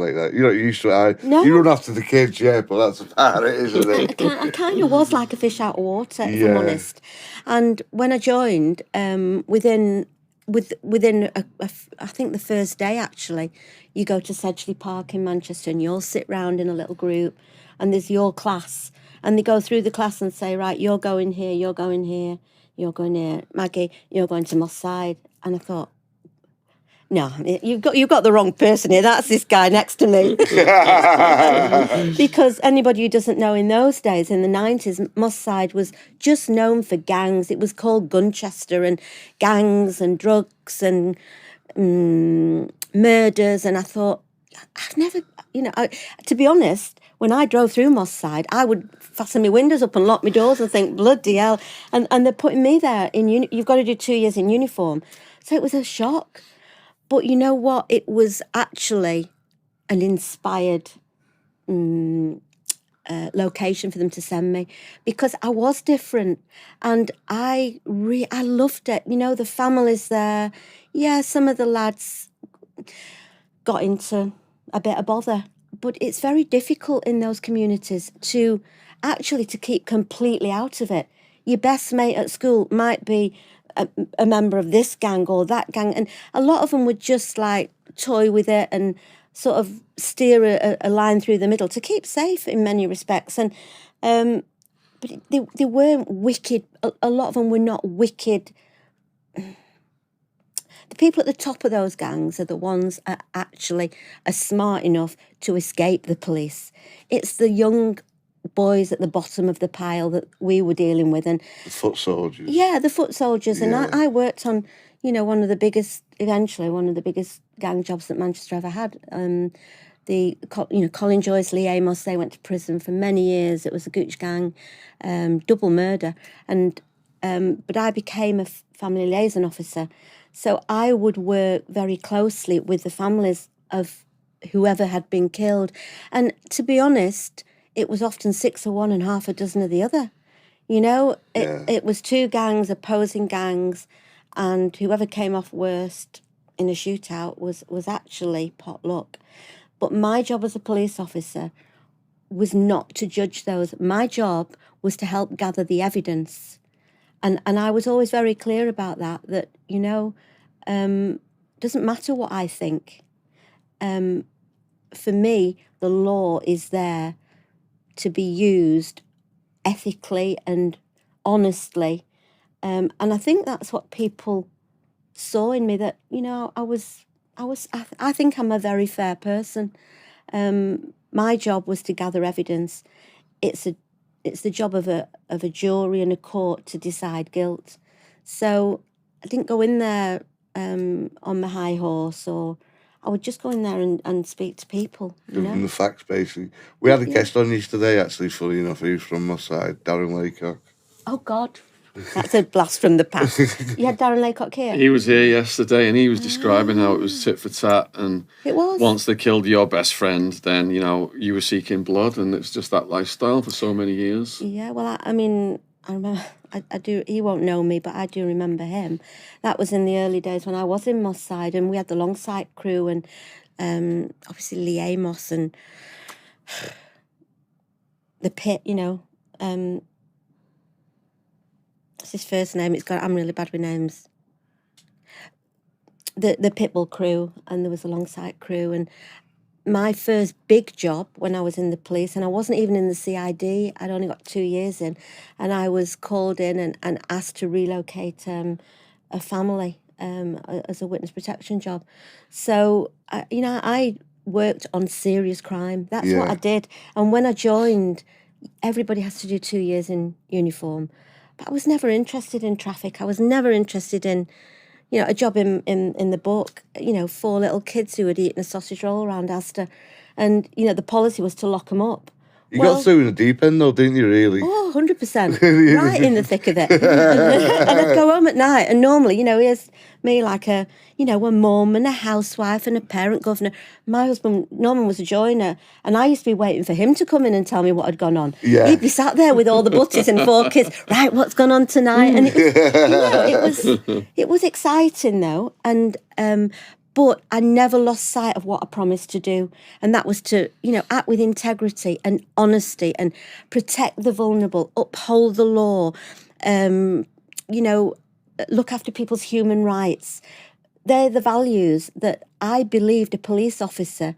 like that. You're not used to it. No. You run after the kids, yeah, but that's about it, isn't it? I kind of was like a fish out of water, if I'm honest. And when I joined, within I think the first day, actually, you go to Sedgley Park in Manchester and you'll sit round in a little group and there's your class and they go through the class and say, right, you're going here, you're going here, you're going here. Maggie, you're going to Moss Side. And I thought, no, you've got the wrong person here. That's this guy next to me. Because anybody who doesn't know, in those days, in the 90s, Moss Side was just known for gangs. It was called Gunchester, and gangs and drugs and murders. And I thought, I've never, to be honest, when I drove through Moss Side, I would fasten my windows up and lock my doors and think, bloody hell. And they're putting me there you've got to do 2 years in uniform. So it was a shock. But you know what? It was actually an inspired location for them to send me, because I was different and I loved it. The families there. Yeah, some of the lads got into a bit of bother, but it's very difficult in those communities to keep completely out of it. Your best mate at school might be a member of this gang or that gang, and a lot of them would just like toy with it and sort of steer a line through the middle to keep safe in many respects. And but they weren't wicked. A lot of them were not wicked. The people at the top of those gangs are the ones that actually are smart enough to escape the police. It's the young boys at the bottom of the pile that we were dealing with. And the foot soldiers. Yeah, the foot soldiers. Yeah. And I worked on, one of the biggest gang jobs that Manchester ever had. Colin Joyce, Lee Amos, they went to prison for many years. It was a Gooch gang, double murder. And but I became a family liaison officer. So I would work very closely with the families of whoever had been killed. And to be honest, it was often 6 of one and half a dozen of the other. It was two gangs, opposing gangs, and whoever came off worst in a shootout was actually pot luck. But my job as a police officer was not to judge those. My job was to help gather the evidence. And I was always very clear about that doesn't matter what I think. For me, the law is there to be used ethically and honestly. And I think that's what people saw in me, that, I think I'm a very fair person. My job was to gather evidence. It's the job of a jury and a court to decide guilt. So I didn't go in there on my high horse, or I would just go in there and speak to people, Give them the facts, basically. We had a guest on yesterday, actually, funny enough. He was from Moss Side, Darren Laycock. Oh, God. That's a blast from the past. You had Darren Laycock here? He was here yesterday and he was describing how it was tit for tat. And it was. Once they killed your best friend, then, you were seeking blood, and it's just that lifestyle for so many years. Yeah, well, I remember, I do, he won't know me, but I do remember him. That was in the early days when I was in Moss Side, and we had the long sight crew, and obviously Lee Amos and the Pit, what's his first name? I'm really bad with names. The Pitbull crew, and there was a long sight crew. And my first big job when I was in the police, and I wasn't even in the CID, I'd only got 2 years in, and I was called in and asked to relocate a family as a witness protection job. So, I worked on serious crime. That's what I did. And when I joined, everybody has to do 2 years in uniform. But I was never interested in traffic. I was never interested in, a job in the book, 4 little kids who had eaten a sausage roll around Asda. And, the policy was to lock them up. You got through in the deep end, though, didn't you, really? Oh, 100%. Right in the thick of it. And I'd go home at night, and normally, here's me like a mum and a housewife and a parent governor. My husband, Norman, was a joiner, and I used to be waiting for him to come in and tell me what had gone on. Yeah. He'd be sat there with all the butties and 4 kids. Right, what's gone on tonight? And it was exciting, though. And But I never lost sight of what I promised to do. And that was to, act with integrity and honesty and protect the vulnerable, uphold the law, look after people's human rights. They're the values that I believed a police officer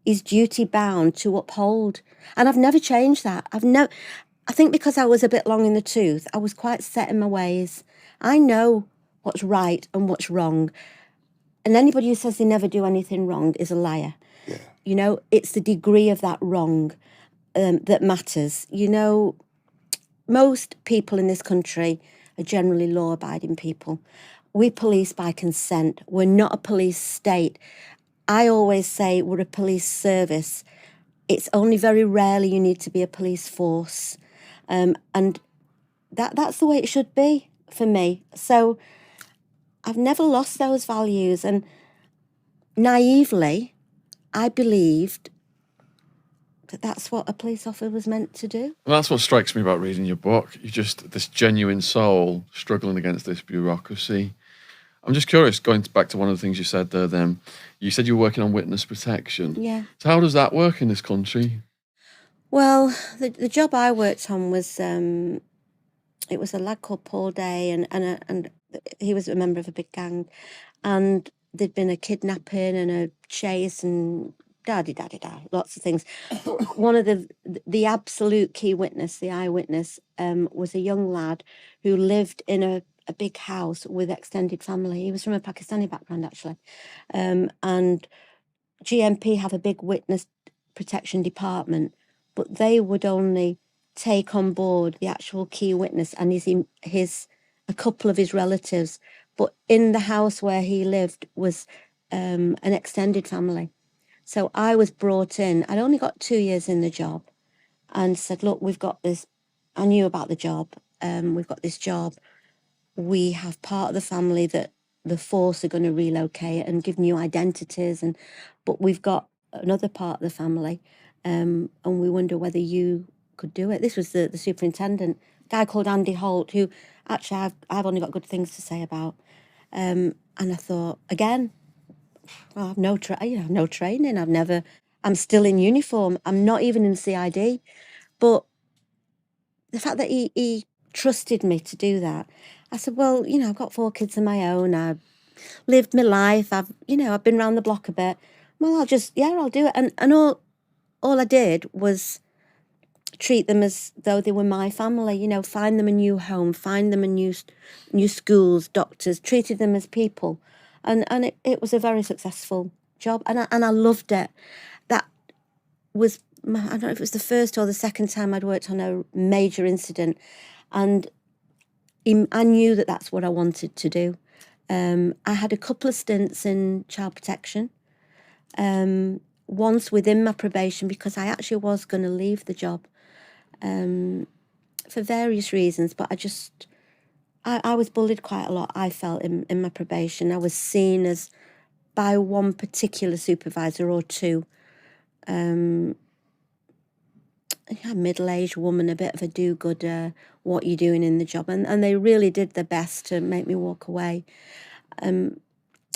is duty bound to uphold. And I've never changed that. I think because I was a bit long in the tooth, I was quite set in my ways. I know what's right and what's wrong. And anybody who says they never do anything wrong is a liar. Yeah. It's the degree of that wrong that matters. Most people in this country are generally law-abiding people. We police by consent. We're not a police state. I always say we're a police service. It's only very rarely you need to be a police force. And that's the way it should be for me. So I've never lost those values. And naively, I believed that that's what a police officer was meant to do. Well, that's what strikes me about reading your book. You're just this genuine soul struggling against this bureaucracy. I'm just curious, going back to one of the things you said there then, you said you were working on witness protection. Yeah. So how does that work in this country? Well, the job I worked on was, it was a lad called Paul Day, and he was a member of a big gang, and there'd been a kidnapping and a chase and da-di-da-di-da, lots of things. But one of the absolute key witness, the eyewitness, was a young lad who lived in a big house with extended family. He was from a Pakistani background, actually. And GMP have a big witness protection department, but they would only take on board the actual key witness and a couple of his relatives. But in the house where he lived was an extended family. So I was brought in. I'd only got 2 years in the job, and said, look, we've got this. I knew about the job. We've got this job. We have part of the family that the force are going to relocate and give new identities, but we've got another part of the family, and we wonder whether you could do it. This was the superintendent, a guy called Andy Holt, who actually I've only got good things to say about. And I thought, again, well, I've no training. I'm still in uniform. I'm not even in CID. But the fact that he trusted me to do that, I said, well, I've got 4 kids of my own. I've lived my life. I've been around the block a bit. Well, I'll do it. And all I did was treat them as though they were my family, find them a new home, find them a new schools, doctors, treated them as people. And it was a very successful job. And I loved it. That was, I don't know if it was the first or the second time I'd worked on a major incident. And I knew that that's what I wanted to do. I had a couple of stints in child protection. Once within my probation, because I actually was going to leave the job for various reasons, but I was bullied quite a lot, I felt, in my probation. I was seen as, by one particular supervisor or two, a middle-aged woman, a bit of a do-gooder, what you doing in the job, and they really did their best to make me walk away.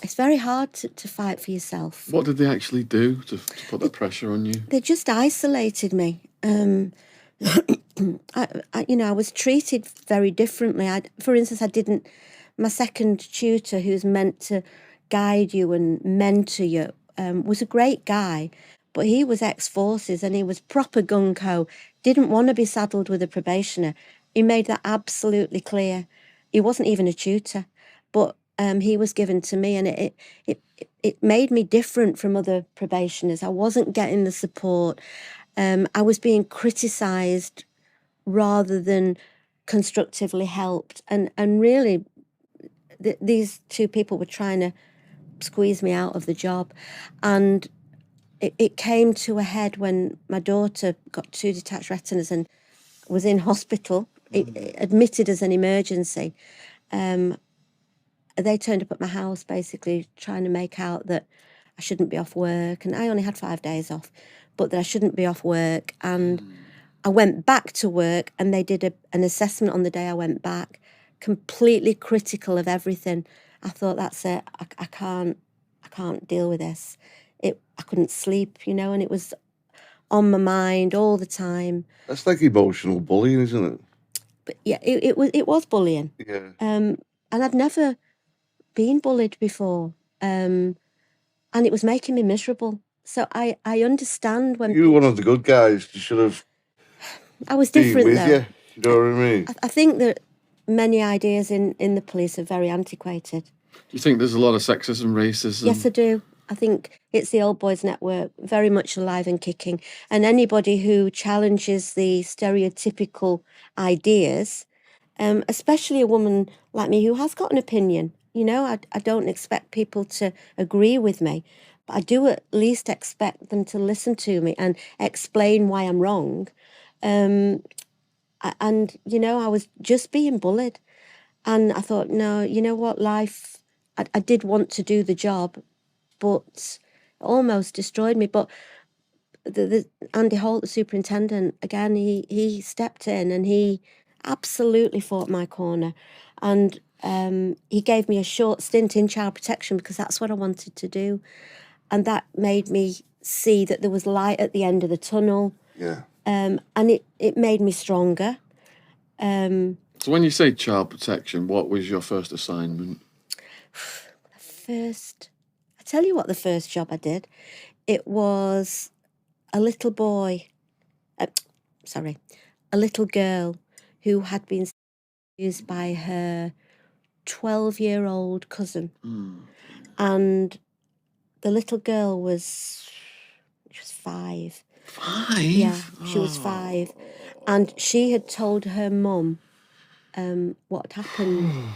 It's very hard to fight for yourself. What did they actually do to put that pressure on you? They just isolated me. I was treated very differently. For instance, my second tutor, who's meant to guide you and mentor you, was a great guy, but he was ex-forces and he was proper gung-ho, didn't want to be saddled with a probationer. He made that absolutely clear. He wasn't even a tutor, but he was given to me, and it made me different from other probationers. I wasn't getting the support. I was being criticised rather than constructively helped. And really, these 2 people were trying to squeeze me out of the job. And it came to a head when my daughter got 2 detached retinas and was in hospital, admitted as an emergency. They turned up at my house basically trying to make out that I shouldn't be off work, and I only had 5 days off, but that I shouldn't be off work. And I went back to work, and they did an assessment on the day I went back, completely critical of everything. I thought, that's it, I can't I can't deal with this. I couldn't sleep, and it was on my mind all the time. That's like emotional bullying, isn't it? But yeah, it was bullying. Yeah. And I'd never been bullied before. And it was making me miserable. So I understand when You were one of the good guys. You should have I was been different with though. you. You know what I mean? I think that many ideas in the police are very antiquated. Do you think there's a lot of sexism, racism? Yes, I do. I think it's the old boys network, very much alive and kicking. And anybody who challenges the stereotypical ideas, especially a woman like me who has got an opinion, I don't expect people to agree with me, but I do at least expect them to listen to me and explain why I'm wrong. And, I was just being bullied. And I thought, no, you know what, life, I did want to do the job, but it almost destroyed me. But the Andy Holt, the superintendent, again, he stepped in and he absolutely fought my corner. And he gave me a short stint in child protection because that's what I wanted to do. And that made me see that there was light at the end of the tunnel. Yeah. And it made me stronger. So when you say child protection, what was your first assignment? I tell you what, the first job I did, it was a little boy, a little girl who had been abused by her 12-year-old cousin. And the little girl was 5. 5? Yeah, she was 5. And she had told her mum what had happened.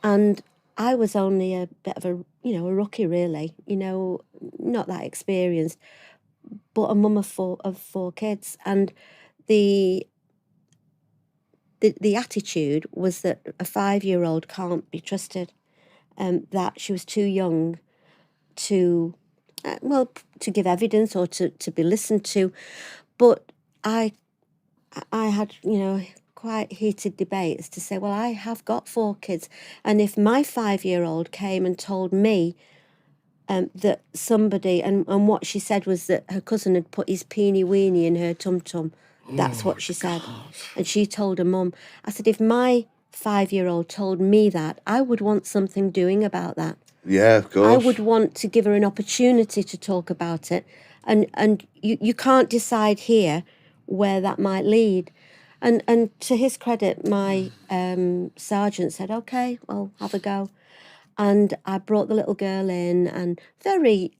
And I was only a bit of a rookie, really, not that experienced, but a mum of 4 kids. And the attitude was that a 5-year-old can't be trusted, that she was too young to give evidence or to be listened to. But I had, quite heated debates to say, well, I have got 4 kids. And if my 5-year-old came and told me that somebody, and what she said was that her cousin had put his peeny weeny in her tum-tum. That's what she said. And she told her mum. I said, if my 5-year-old told me that, I would want something doing about that. Yeah, of course. I would want to give her an opportunity to talk about it. And you can't decide here where that might lead. And to his credit, my sergeant said, okay, well, have a go. And I brought the little girl in, and very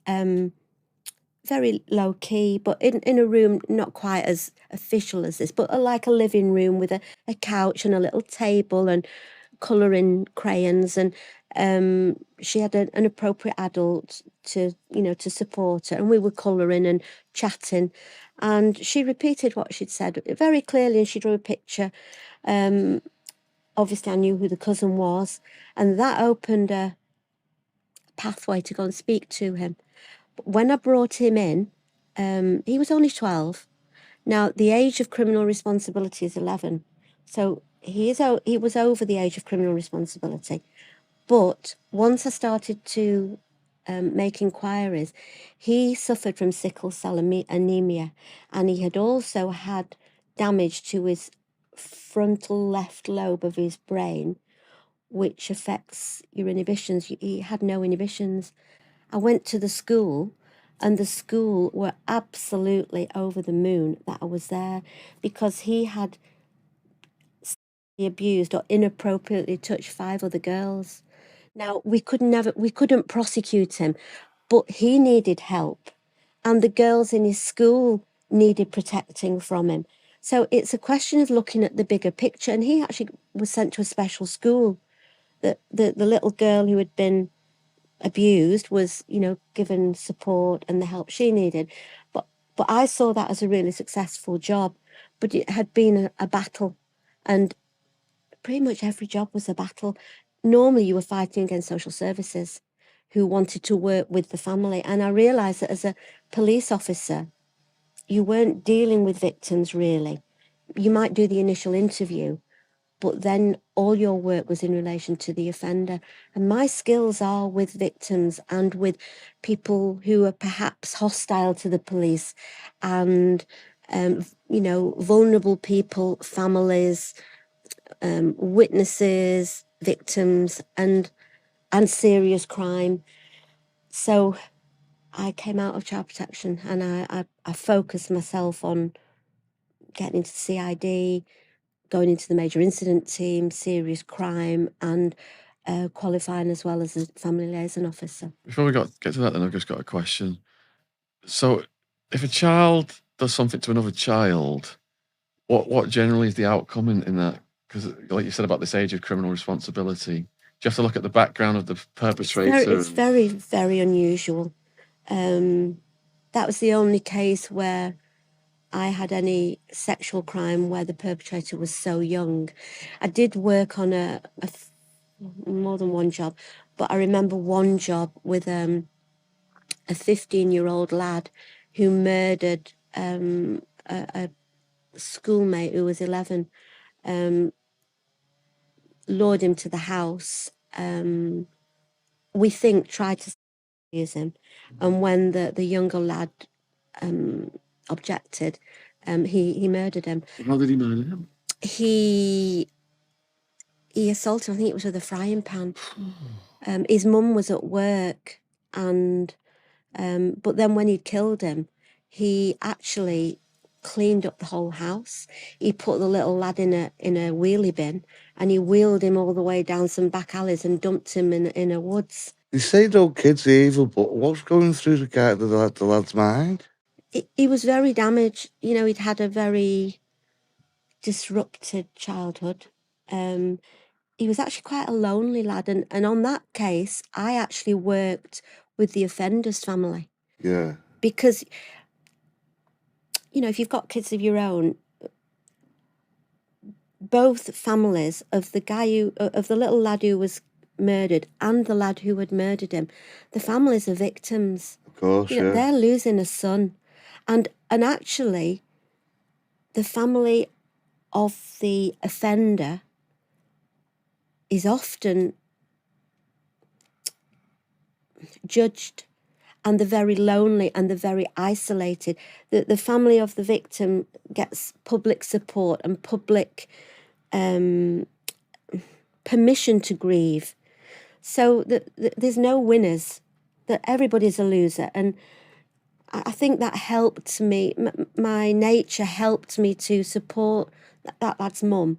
low key, but in a room not quite as official as this, but like a living room with a couch and a little table and colouring crayons. And she had an appropriate adult to support her, and we were colouring and chatting. And she repeated what she'd said very clearly, and she drew a picture. Obviously, I knew who the cousin was, and that opened a pathway to go and speak to him. But when I brought him in, he was only 12. Now, the age of criminal responsibility is 11. So he was over the age of criminal responsibility. But once I started to make inquiries, he suffered from sickle cell anemia, and he had also had damage to his frontal left lobe of his brain, which affects your inhibitions. He had no inhibitions. I went to the school, and the school were absolutely over the moon that I was there, because he had abused or inappropriately touched 5 other girls. Now, we couldn't prosecute him, but he needed help, and the girls in his school needed protecting from him. So it's a question of looking at the bigger picture, and he actually was sent to a special school. The little girl who had been abused was, given support and the help she needed. But I saw that as a really successful job, but it had been a battle, and pretty much every job was a battle. Normally you were fighting against social services who wanted to work with the family. And I realised that as a police officer, you weren't dealing with victims really. You might do the initial interview, but then all your work was in relation to the offender. And my skills are with victims and with people who are perhaps hostile to the police and, vulnerable people, families, witnesses, victims, and serious crime. So I came out of child protection and I focused myself on getting into CID, going into the major incident team, serious crime, and qualifying as well as a family liaison officer. Before we get to that, then I've just got a question. So, if a child does something to another child, what generally is the outcome in that? Because, like you said about this age of criminal responsibility, do you have to look at the background of the perpetrator? It's very, very unusual. That was the only case where I had any sexual crime where the perpetrator was so young. I did work on more than one job, but I remember one job with a 15-year-old lad who murdered a schoolmate who was 11, lured him to the house. We think tried to use him, and when the younger lad objected, he murdered him. How did he murder him? He assaulted him. I think it was with a frying pan. His mum was at work, and but then when he'd killed him, he actually cleaned up the whole house. He put the little lad in a wheelie bin, and he wheeled him all the way down some back alleys and dumped him in a woods. They say no kids are evil, but what's going through the lad's mind? He was very damaged. He'd had a very disrupted childhood. He was actually quite a lonely lad, and on that case, I actually worked with the offender's family. Yeah. Because, if you've got kids of your own, both families of the little lad who was murdered and the lad who had murdered him, the families are victims. Of course, yeah. They're losing a son. And actually, the family of the offender is often judged, and they're very lonely and they're very isolated. The family of the victim gets public support and public permission to grieve. So there's no winners, that everybody's a loser. And I think that helped me. My nature helped me to support that lad's mum,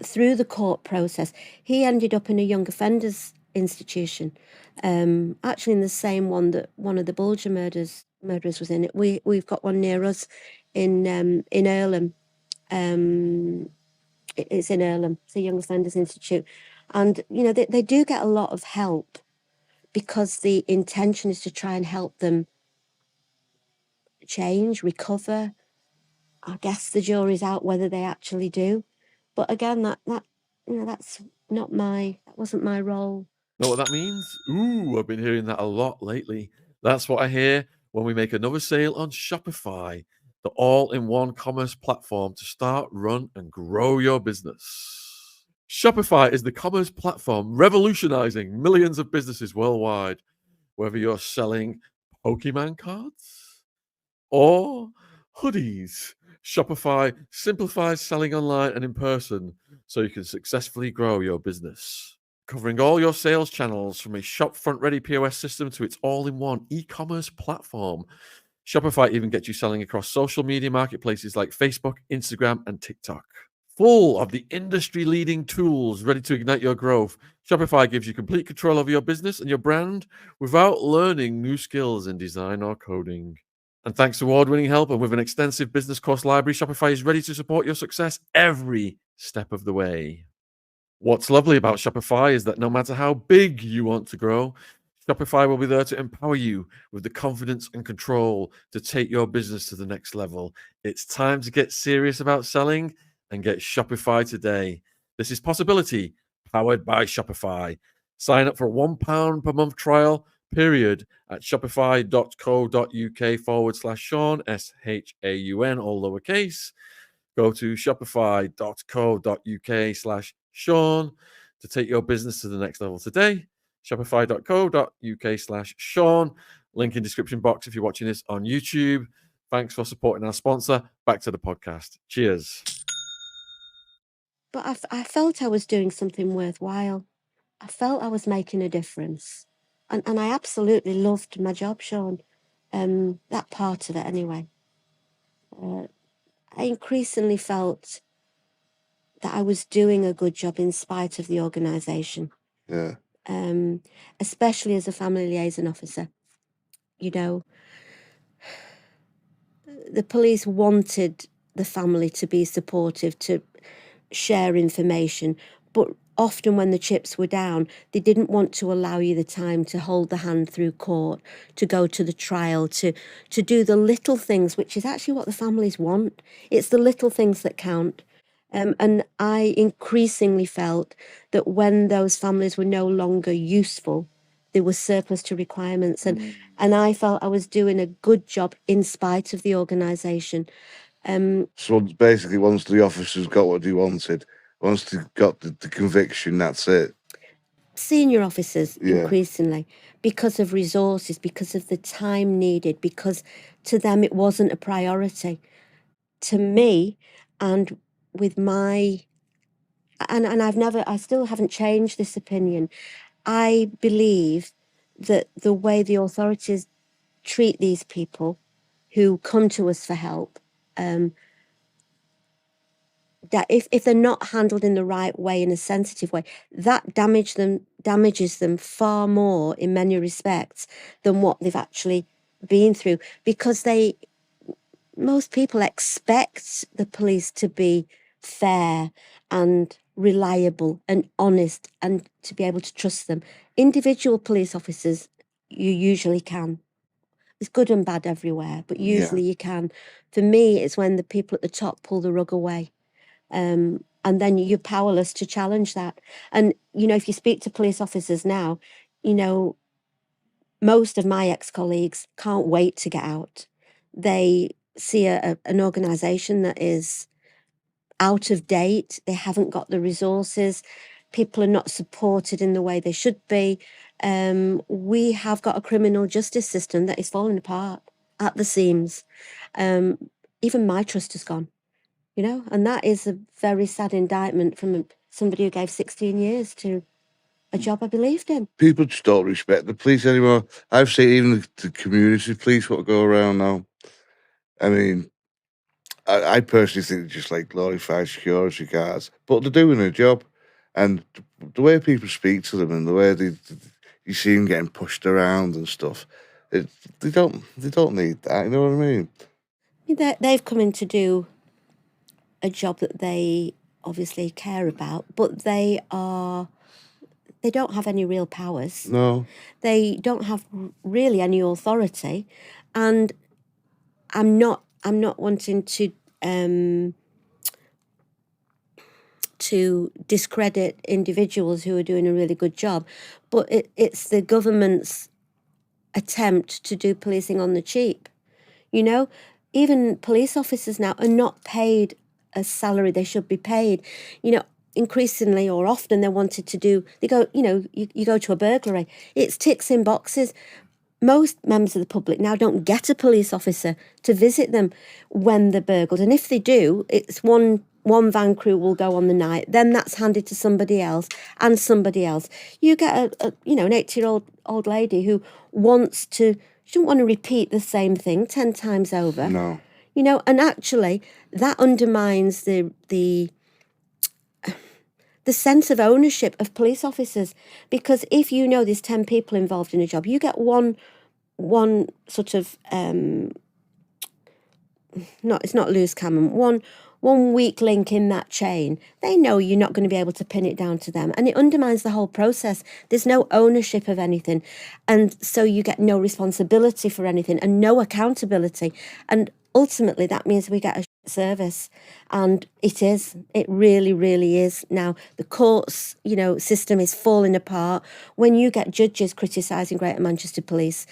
through the court process. He ended up in a young offenders institution, actually in the same one that one of the Bulger murderers was in. We've got one near us in Earlham. It's in Earlham. It's a young offenders institute, and they do get a lot of help because the intention is to try and help them change, recover. I guess the jury's out whether they actually do, but again, that wasn't my role. Know what that means? Ooh, I've been hearing that a lot lately. That's what I hear when we make another sale on Shopify, the all-in-one commerce platform to start, run, and grow your business. Shopify is the commerce platform revolutionizing millions of businesses worldwide. Whether you're selling Pokemon cards or hoodies, Shopify simplifies selling online and in person so you can successfully grow your business. Covering all your sales channels, from a shop-front-ready POS system to its all-in-one e-commerce platform. Shopify even gets you selling across social media marketplaces like Facebook, Instagram, and TikTok. Full of the industry-leading tools ready to ignite your growth, Shopify gives you complete control over your business and your brand without learning new skills in design or coding. And thanks to award-winning help and with an extensive business course library, Shopify is ready to support your success every step of the way. What's lovely about Shopify is that no matter how big you want to grow, Shopify will be there to empower you with the confidence and control to take your business to the next level. It's time to get serious about selling and get Shopify today. This is Possibility, powered by Shopify. Sign up for a £1 per month trial period at shopify.co.uk/Shaun, SHAUN, all lowercase. Go to shopify.co.uk/Shaun to take your business to the next level today. Shopify.co.uk/Shaun. Link in description box if you're watching this on YouTube. Thanks for supporting our sponsor. Back to the podcast. Cheers. But I felt I was doing something worthwhile. I felt I was making a difference. And I absolutely loved my job, Shaun. That part of it, anyway. I increasingly felt that I was doing a good job in spite of the organisation. Yeah. Especially as a family liaison officer. You know, the police wanted the family to be supportive, to share information, but often when the chips were down, they didn't want to allow you the time to hold the hand through court, to go to the trial, to do the little things, which is actually what the families want. It's the little things that count. And I increasingly felt that when those families were no longer useful, there was surplus to requirements. And I felt I was doing a good job in spite of the organisation. So basically, once the officers got what they wanted, once they got the conviction, that's it. Senior officers, Yeah. increasingly, because of resources, because of the time needed, because to them it wasn't a priority. To me, and with my, and I still haven't changed this opinion. I believe that the way the authorities treat these people who come to us for help, that if they're not handled in the right way, in a sensitive way, that damages them far more in many respects than what they've actually been through, because most people expect the police to be fair and reliable and honest and to be able to trust them. Individual police officers, you usually can. It's good and bad everywhere, but usually you can. For me, it's when the people at the top pull the rug away. And then you're powerless to challenge that. And, if you speak to police officers now, most of my ex-colleagues can't wait to get out. They see an organisation that is out of date. They haven't got the resources. People are not supported in the way they should be. We have got a criminal justice system that is falling apart at the seams. Even my trust has gone. And that is a very sad indictment from somebody who gave 16 years to a job I believed in. People just don't respect the police anymore. I've seen even the community police what go around now. I mean, I personally think they're just like glorified security guards, but they're doing their job. And the way people speak to them and the way you see them getting pushed around and stuff, they don't need that. You know what I mean? They've come in to do a job that they obviously care about, but they don't have any real powers. No. They don't have really any authority, and I'm not wanting to discredit individuals who are doing a really good job, but it's the government's attempt to do policing on the cheap. Even police officers now are not paid a salary they should be paid. Increasingly or often they're wanted to do, you go to a burglary, it's ticks in boxes. Most members of the public now don't get a police officer to visit them when they're burgled. And if they do, it's one van crew will go on the night, then that's handed to somebody else and somebody else. You get an 80-year-old lady who she doesn't want to repeat the same thing 10 times over. No. And actually that undermines the sense of ownership of police officers, because if there's 10 people involved in a job, you get one sort of it's not loose cannon, one weak link in that chain. They know you're not going to be able to pin it down to them, and it undermines the whole process. There's no ownership of anything, and so you get no responsibility for anything and no accountability, and ultimately that means we get a service, and it really, really is. Now the courts, system is falling apart. When you get judges criticising Greater Manchester Police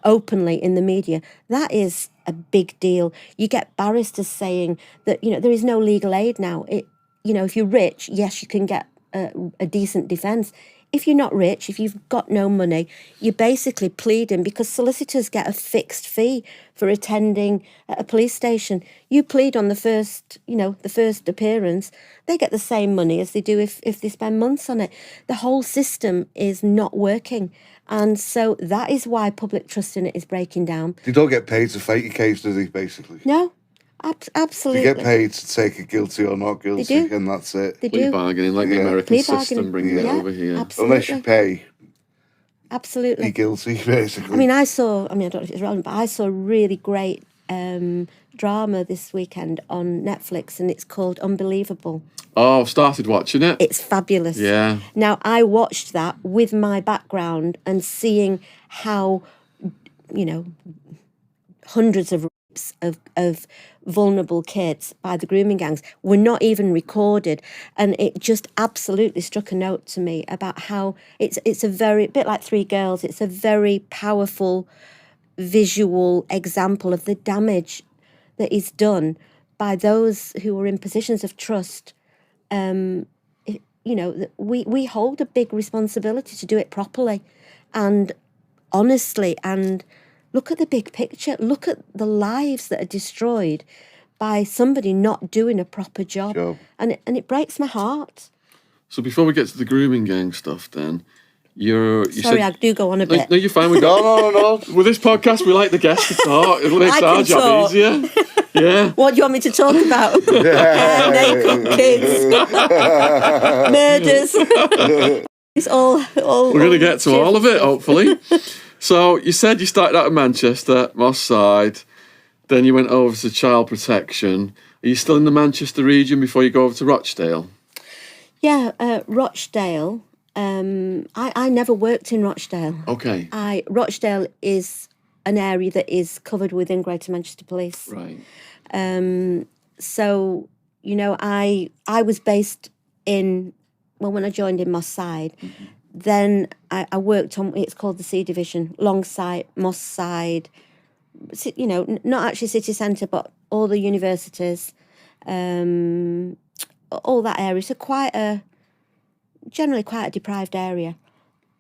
openly in the media, that is a big deal. You get barristers saying that there is no legal aid now. If you're rich, yes, you can get a decent defence. If you're not rich, if you've got no money, you're basically pleading, because solicitors get a fixed fee for attending at a police station. You plead on the first appearance, they get the same money as they do if they spend months on it. The whole system is not working. And so that is why public trust in it is breaking down. They don't get paid to fight your case, do they, basically? No. Absolutely. They get paid to take it guilty or not guilty, They do. and that's it. They Plea do. bargaining, like the American Plea system, bargaining. bringing it Yeah, over here. absolutely. Unless you pay, Absolutely. you're guilty, basically. I mean, I don't know if it's relevant, but I saw a really great drama this weekend on Netflix, and it's called Unbelievable. Oh, I've started watching it. It's fabulous. Yeah. Now, I watched that with my background and seeing how, hundreds of rapes of vulnerable kids by the grooming gangs were not even recorded, and it just absolutely struck a note to me about how it's a bit like Three Girls. It's a very powerful visual example of the damage that is done by those who are in positions of trust. We hold a big responsibility to do it properly and honestly, and look at the big picture. Look at the lives that are destroyed by somebody not doing a proper job. And it breaks my heart. So before we get to the grooming gang stuff, then Sorry, I do go on a bit. No, you're fine. No. With this podcast, we like the guests to talk. It makes our job talk. easier. Yeah. What do you want me to talk about? Naked kids, murders. It's all. We're going to get to all of it, hopefully. So you said you started out in Manchester, Moss Side, then you went over to Child Protection. Are you still in the Manchester region before you go over to Rochdale? Yeah, Rochdale. I never worked in Rochdale. Okay. Rochdale is an area that is covered within Greater Manchester Police. Right. So, I was based in, when I joined in Moss Side, then I worked on, it's called the C Division, Longside, Moss Side, not actually city centre, but all the universities, all that area. So generally quite a deprived area,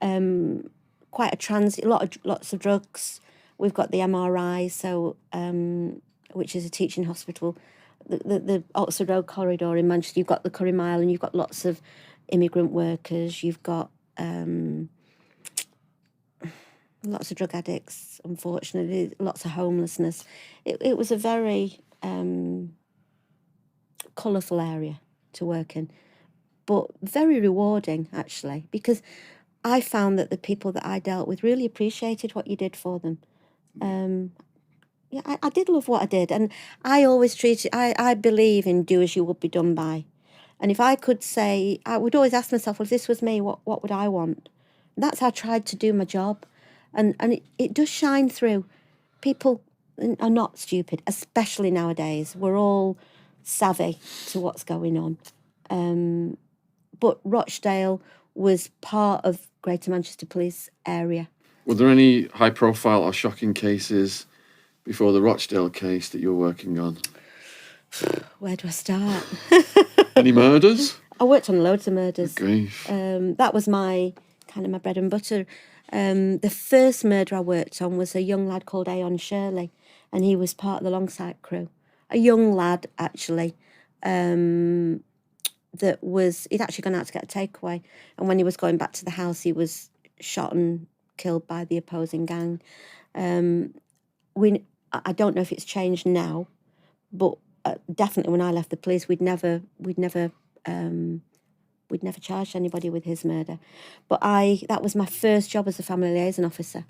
quite a transit, lots of drugs. We've got the MRI, so which is a teaching hospital. The Oxford Road corridor in Manchester, you've got the Curry Mile, and you've got lots of immigrant workers. You've got lots of drug addicts, unfortunately, lots of homelessness. It was a very colourful area to work in, but very rewarding, actually, because I found that the people that I dealt with really appreciated what you did for them. I did love what I did, and I always I believe in do as you would be done by. And if I could say, I would always ask myself, well, if this was me, what would I want? And that's how I tried to do my job. And it does shine through. People are not stupid, especially nowadays. We're all savvy to what's going on. But Rochdale was part of Greater Manchester Police area. Were there any high-profile or shocking cases before the Rochdale case that you were working on? Where do I start? Any murders? I worked on loads of murders. Grief. That was my bread and butter. The first murder I worked on was a young lad called Aon Shirley, and he was part of the Longside crew. A young lad, actually, he'd actually gone out to get a takeaway, and when he was going back to the house, he was shot and killed by the opposing gang. I don't know if it's changed now, but definitely when I left the police, we'd never charged anybody with his murder. But that was my first job as a family liaison officer.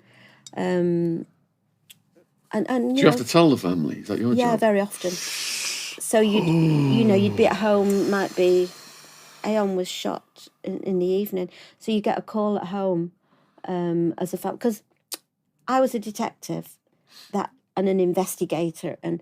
And Do you have to tell the family? Is that your job? Yeah, very often. So you'd be at home, might be Aon was shot in the evening, so you get a call at home as a family, because I was a detective and an investigator, and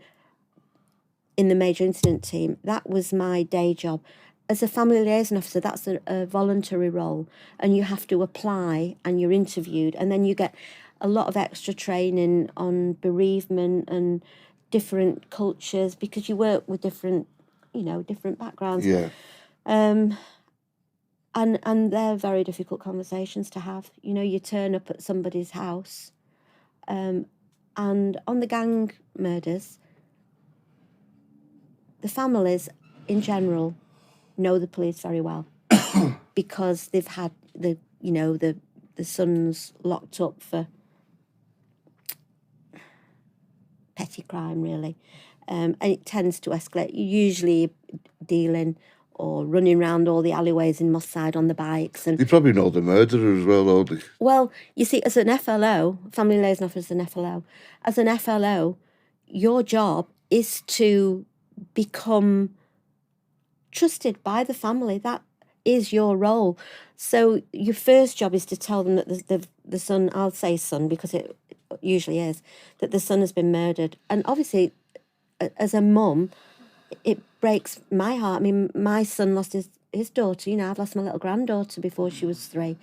in the major incident team, that was my day job. As a family liaison officer, that's a voluntary role, and you have to apply and you're interviewed, and then you get a lot of extra training on bereavement and different cultures, because you work with different backgrounds. Yeah. And they're very difficult conversations to have. You turn up at somebody's house, and on the gang murders, the families in general know the police very well because they've had the sons locked up for petty crime, really, and it tends to escalate. Usually, dealing or running around all the alleyways in Moss Side on the bikes, and They probably know the murderer as well, don't they? well, you see, as an FLO, family liaison officer, an FLO, as an FLO, your job is to become trusted by the family. That is your role. So your first job is to tell them that the son, I'll say son because it usually is, that the son has been murdered. And obviously, as a mum, it breaks my heart. I mean, my son lost his daughter. I've lost my little granddaughter before she was 3.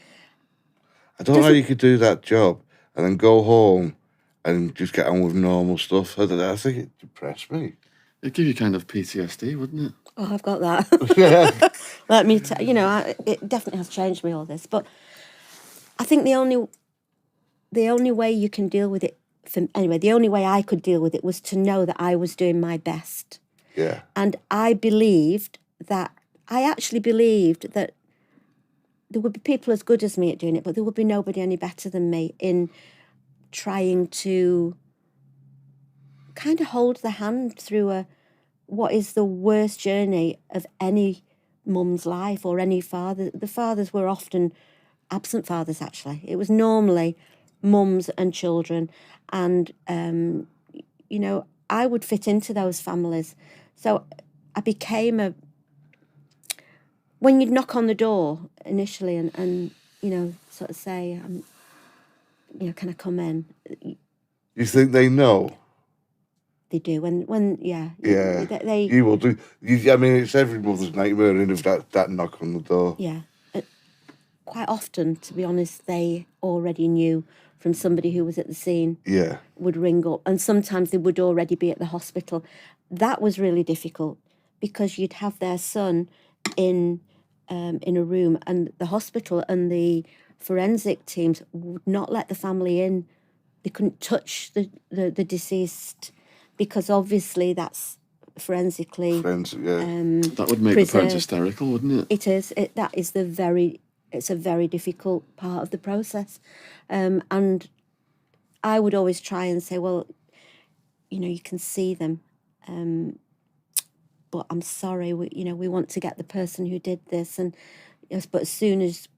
I don't know how you could do that job and then go home and just get on with normal stuff. I think it depressed me. It'd give you kind of PTSD, wouldn't it? Oh, I've got that. Let me tell it definitely has changed me, all this. But I think the only way you can deal with it, the only way I could deal with it was to know that I was doing my best. Yeah. And I actually believed that there would be people as good as me at doing it, but there would be nobody any better than me in trying to kind of hold the hand through what is the worst journey of any mum's life or any father. The fathers were often absent fathers, actually. It was normally mums and children. And, I would fit into those families. So I became when you'd knock on the door initially and sort of say, can I come in? You think they know? They do. Yeah. They, you will do. I mean, it's every mother's nightmare, that knock on the door. Yeah. Quite often, to be honest, they already knew from somebody who was at the scene. Yeah. Would ring up, and sometimes they would already be at the hospital. That was really difficult because you'd have their son in a room, and the hospital and the forensic teams would not let the family in. They couldn't touch the deceased because obviously that's forensically. That would make the parents hysterical, wouldn't it? It is. It's a very difficult part of the process, and I would always try and say, well, you can see them, but I'm sorry, we want to get the person who did this, but as soon as